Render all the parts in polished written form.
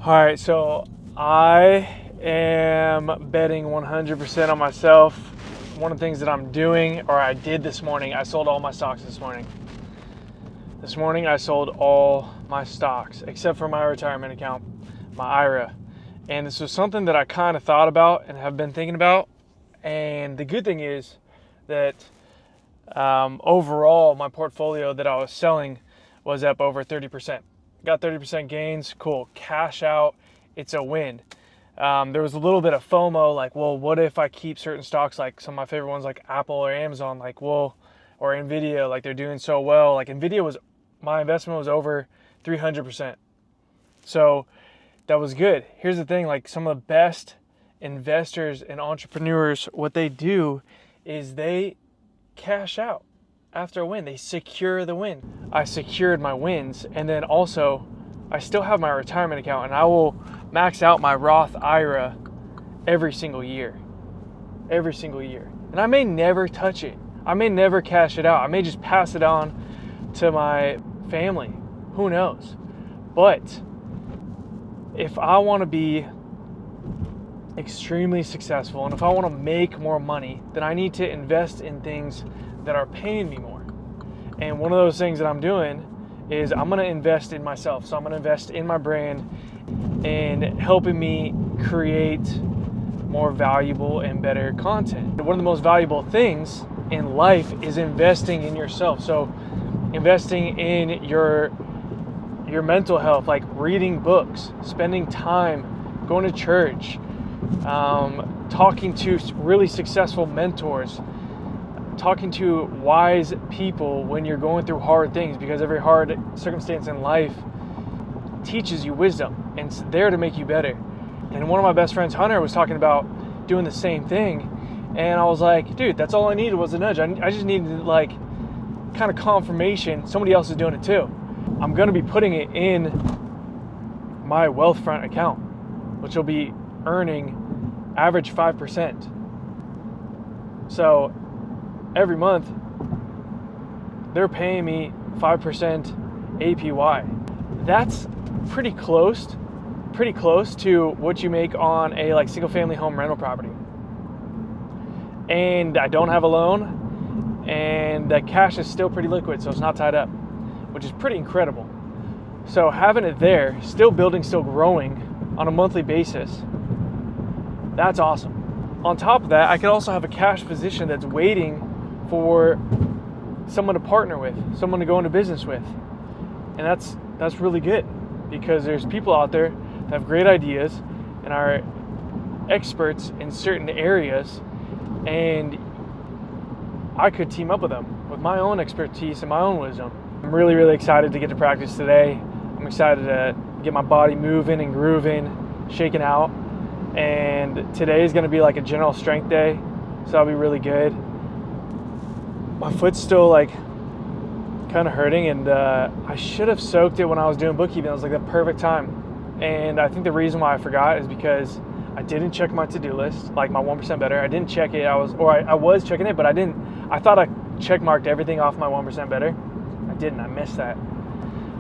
All right, so I am betting 100% on myself. One of the things that I'm doing, or I did this morning, I sold all my stocks this morning. This morning I sold all my stocks except for my retirement account, my IRA. And this was something that I kind of thought about and have been thinking about. And the good thing is that overall my portfolio that I was selling was up over 30%. Got 30% gains, cool. Cash out, it's a win. There was a little bit of FOMO, like, well, what if I keep certain stocks, like some of my favorite ones like Apple or Amazon, like, well, or Nvidia, like they're doing so well. Like Nvidia was, my investment was over 300%. So that was good. Here's the thing, like some of the best investors and entrepreneurs, what they do is they cash out after a win. They secure the win. I secured my wins, and then also I still have my retirement account, and I will max out my Roth IRA every single year. Every single year. And I may never touch it. I may never cash it out. I may just pass it on to my family. Who knows? But if I want to be extremely successful and if I want to make more money, then I need to invest in things that are paying me more. And one of those things that I'm doing is I'm going to invest in myself. So I'm going to invest in my brand and helping me create more valuable and better content. One of the most valuable things in life is investing in yourself. So investing in your mental health, like reading books, spending time, going to church, talking to really successful mentors, talking to wise people when you're going through hard things, because every hard circumstance in life teaches you wisdom and it's there to make you better. And one of my best friends, Hunter, was talking about doing the same thing, and I was like, dude, that's all I needed was a nudge. I just needed like kind of confirmation somebody else is doing it too. I'm going to be putting it in my Wealthfront account, which will be earning average 5%. So every month they're paying me 5% APY. That's pretty close to what you make on a like single family home rental property. And I don't have a loan, and the cash is still pretty liquid, so it's not tied up, which is pretty incredible. So having it there, still building, still growing on a monthly basis, that's awesome. On top of that, I could also have a cash position that's waiting for someone to partner with, someone to go into business with. And that's really good, because there's people out there that have great ideas and are experts in certain areas, and I could team up with them with my own expertise and my own wisdom. I'm really, really excited to get to practice today. I'm excited to get my body moving and grooving, shaking out. And today is going to be like a general strength day, so that'll be really good. My foot's still like kind of hurting, and I should have soaked it when I was doing bookkeeping. It was like the perfect time. And I think the reason why I forgot is because I didn't check my to-do list, like my 1% better. I didn't check it. I was checking it, but I didn't. I thought I check marked everything off my 1% better. I didn't. I missed that.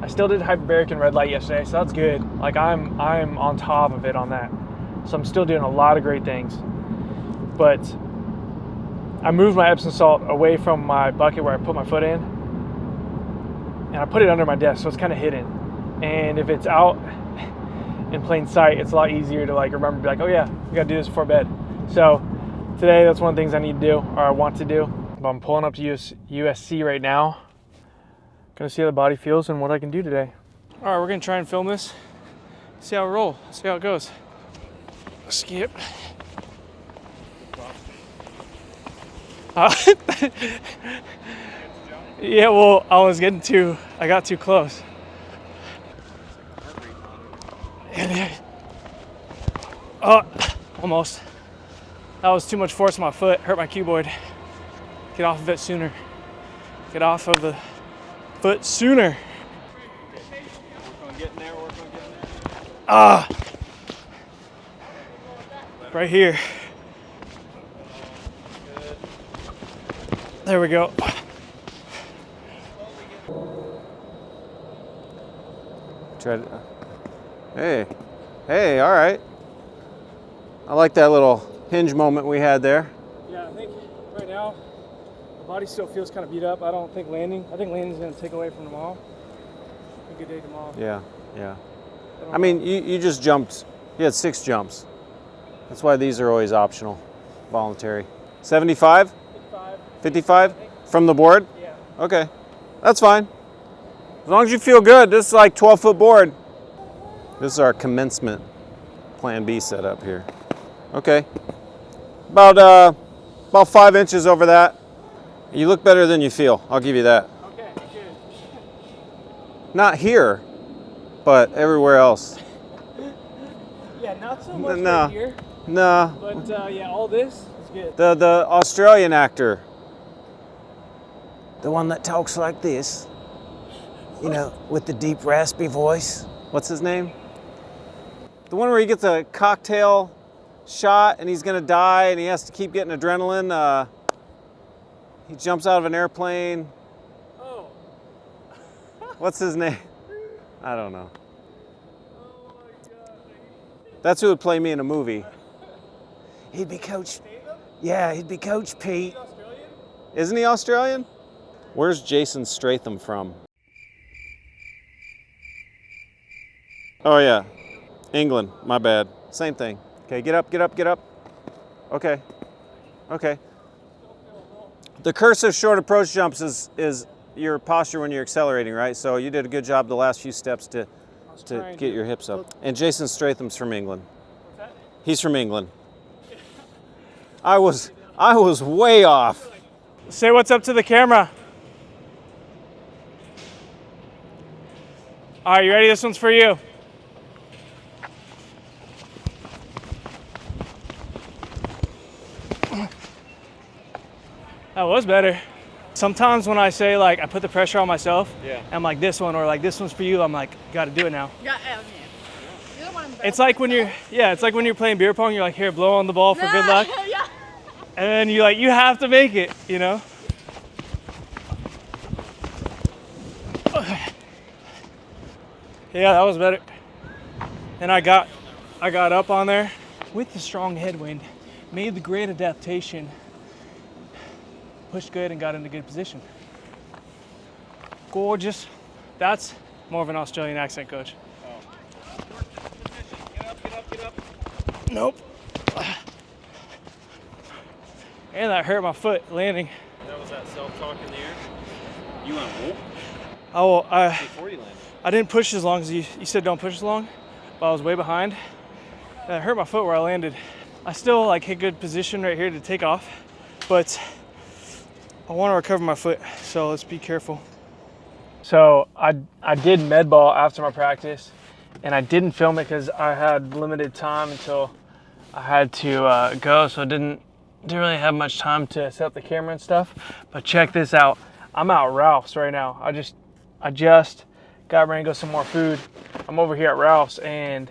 I still did hyperbaric and red light yesterday, so that's good. Like I'm on top of it on that. So I'm still doing a lot of great things. But I moved my Epsom salt away from my bucket where I put my foot in, and I put it under my desk, so it's kind of hidden. And if it's out in plain sight, it's a lot easier to like remember, be like, oh yeah, we gotta do this before bed. So today, that's one of the things I need to do, or I want to do. But I'm pulling up to USC right now. Gonna see how the body feels and what I can do today. All right, we're gonna try and film this, see how it rolls, see how it goes. Skip. Yeah, well, I got too close. Oh, almost. That was too much force on my foot, hurt my cuboid. Get off of it sooner. Get off of the foot sooner. Work on getting there, Ah! Right here. There we go. Try to, hey. Hey, all right. I like that little hinge moment we had there. Yeah, I think right now, the body still feels kind of beat up. I think landing's going to take away from tomorrow. A good day tomorrow. Yeah, yeah. I mean, you just jumped. You had 6 jumps. That's why these are always optional, voluntary. 75? 55. 55? From the board? Yeah. Okay, that's fine. As long as you feel good. This is like 12-foot board. This is our commencement plan B setup here. Okay, about 5 inches over that. You look better than you feel. I'll give you that. Okay, good. Not here, but everywhere else. Yeah, not so much right here. No. But yeah, all this is good. The Australian actor. The one that talks like this. You know, with the deep raspy voice. What's his name? The one where he gets a cocktail shot and he's gonna die and he has to keep getting adrenaline. He jumps out of an airplane. Oh. What's his name? I don't know. Oh my God. That's who would play me in a movie. He'd be Coach. Yeah, he'd be Coach Pete. Isn't he Australian? Where's Jason Statham from? Oh yeah, England, my bad. Same thing. Okay, get up, get up, get up. Okay, okay. The cursive short approach jumps is your posture when you're accelerating, right? So you did a good job the last few steps to get your hips up. And Jason Statham's from England. What's that? He's from England. I was way off. Say what's up to the camera. All right, you ready? This one's for you. That was better. Sometimes when I say like I put the pressure on myself, I'm like this one or like this one's for you. I'm like, gotta do it now. It's like when you're playing beer pong. You're like, here, blow on the ball for good luck, and then you have to make it. You know. Yeah, that was better. And I got up on there with the strong headwind, made the great adaptation. Pushed good and got into good position. Gorgeous. That's more of an Australian accent, coach. Oh. Get up, get up, get up. Nope. And that hurt my foot landing. That was that self-talk in the air? You went whoop? Oh, Before you landed. I didn't push as long as you said don't push as long, but I was way behind. And it hurt my foot where I landed. I still hit good position right here to take off, but I want to recover my foot, so let's be careful. So I did med ball after my practice, and I didn't film it because I had limited time until I had to go, so I didn't really have much time to set up the camera and stuff. But check this out. I'm out at Ralph's right now. I just got ready to go some more food. I'm over here at Ralph's, and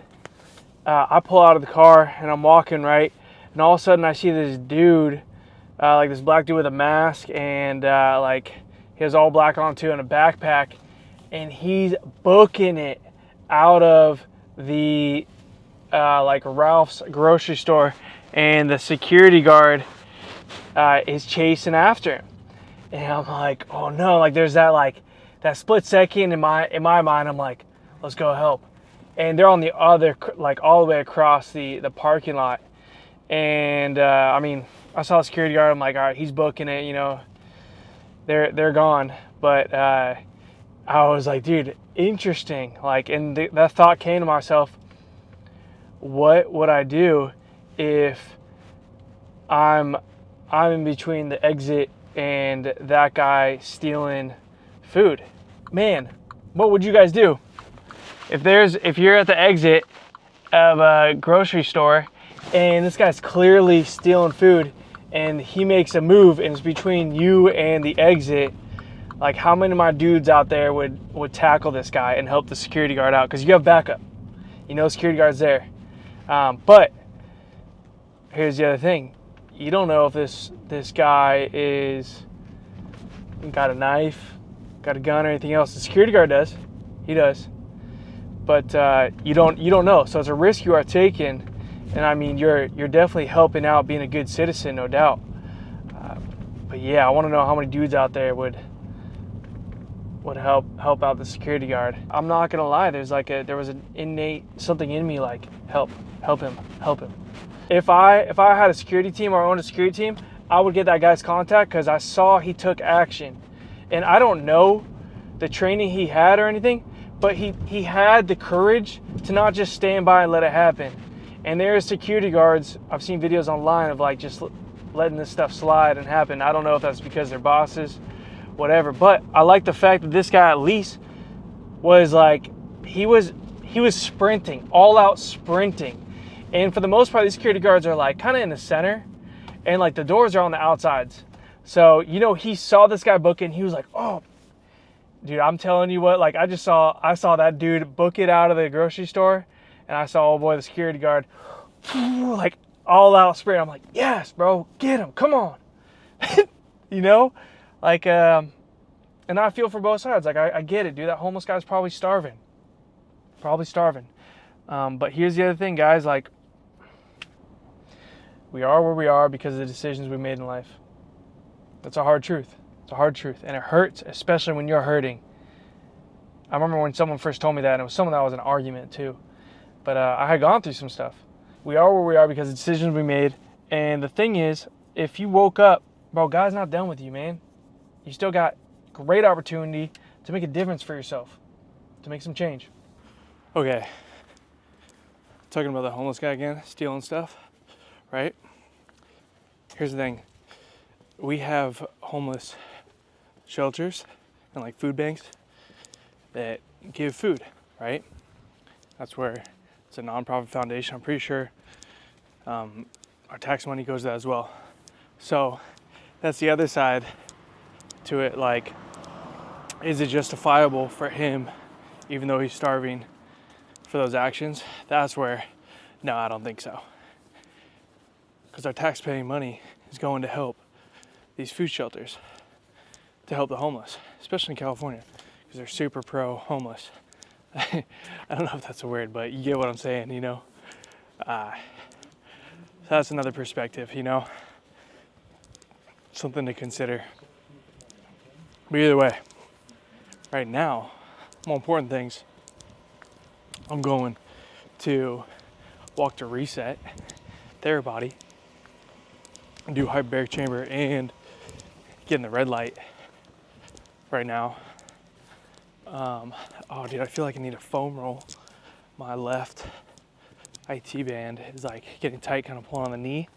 I pull out of the car and I'm walking, right, and all of a sudden I see this dude. Like this black dude with a mask and he has all black on too and a backpack, and he's booking it out of the Ralph's grocery store, and the security guard is chasing after him, and I'm like, oh no! Like there's that split second in my mind. I'm like, let's go help, and they're on the other all the way across the parking lot, and I mean. I saw the security guard. I'm like, all right, he's booking it. You know, they're gone. But I was like, dude, interesting. And that thought came to myself. What would I do if I'm in between the exit and that guy stealing food? Man, what would you guys do if you're at the exit of a grocery store and this guy's clearly stealing food? And he makes a move and it's between you and the exit? Like, how many of my dudes out there would tackle this guy and help the security guard out? Because you have backup. You know security guard's there. But here's the other thing. You don't know if this guy got a knife, got a gun, or anything else. The security guard does. He does. but you don't know. So it's a risk you are taking, and I mean, you're definitely helping out, being a good citizen, no doubt. But yeah, I want to know how many dudes out there would help out the security guard. I'm not gonna lie, there was an innate something in me like help him. If I had a security team or owned a security team, I would get that guy's contact because I saw he took action. And I don't know the training he had or anything, but he had the courage to not just stand by and let it happen. And there's security guards, I've seen videos online of like just letting this stuff slide and happen. I don't know if that's because they're bosses, whatever, but I like the fact that this guy at least was like, he was sprinting, all out sprinting. And for the most part, these security guards are like kind of in the center, and like the doors are on the outsides. So, you know, he saw this guy book it, and he was like, oh, dude, I'm telling you what, like I saw that dude book it out of the grocery store, and I saw, oh boy, the security guard, like all out sprint. I'm like, yes, bro, get him, come on. You know, like, and I feel for both sides. Like, I get it, dude, that homeless guy's probably starving. But here's the other thing, guys, like, we are where we are because of the decisions we made in life. That's a hard truth. It's a hard truth, and it hurts, especially when you're hurting. I remember when someone first told me that, and it was someone that was an argument too. But I had gone through some stuff. We are where we are because of the decisions we made. And the thing is, if you woke up, bro, God's not done with you, man. You still got great opportunity to make a difference for yourself, to make some change. Okay. Talking about the homeless guy again, stealing stuff, right? Here's the thing. We have homeless shelters and like food banks that give food, right? That's where it's a nonprofit foundation. I'm pretty sure our tax money goes to that as well. So that's the other side to it. Like, is it justifiable for him, even though he's starving, for those actions? That's where, no, I don't think so. Because our tax-paying money is going to help these food shelters, to help the homeless, especially in California, because they're super pro-homeless. I don't know if that's a word, but you get what I'm saying, you know? So that's another perspective, you know? Something to consider. But either way, right now, more important things, I'm going to walk to Reset, Therabody, do hyperbaric chamber, and get in the red light right now. Oh, dude, I feel like I need a foam roll. My left IT band is like getting tight, kind of pulling on the knee.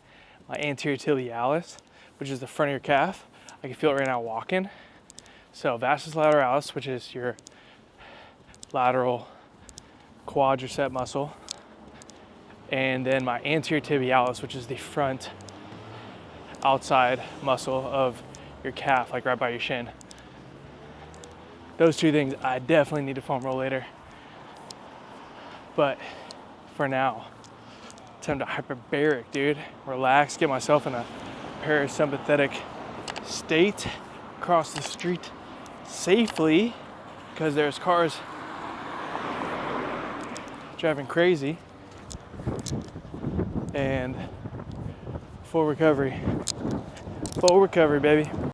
My anterior tibialis, which is the front of your calf, I can feel it right now walking. So vastus lateralis, which is your lateral quadricep muscle, and then my anterior tibialis, which is the front outside muscle of your calf, like right by your shin. Those two things I definitely need to foam roll later. But for now, time to hyperbaric, dude. Relax, get myself in a parasympathetic state, cross the street safely, because there's cars driving crazy, and full recovery, baby.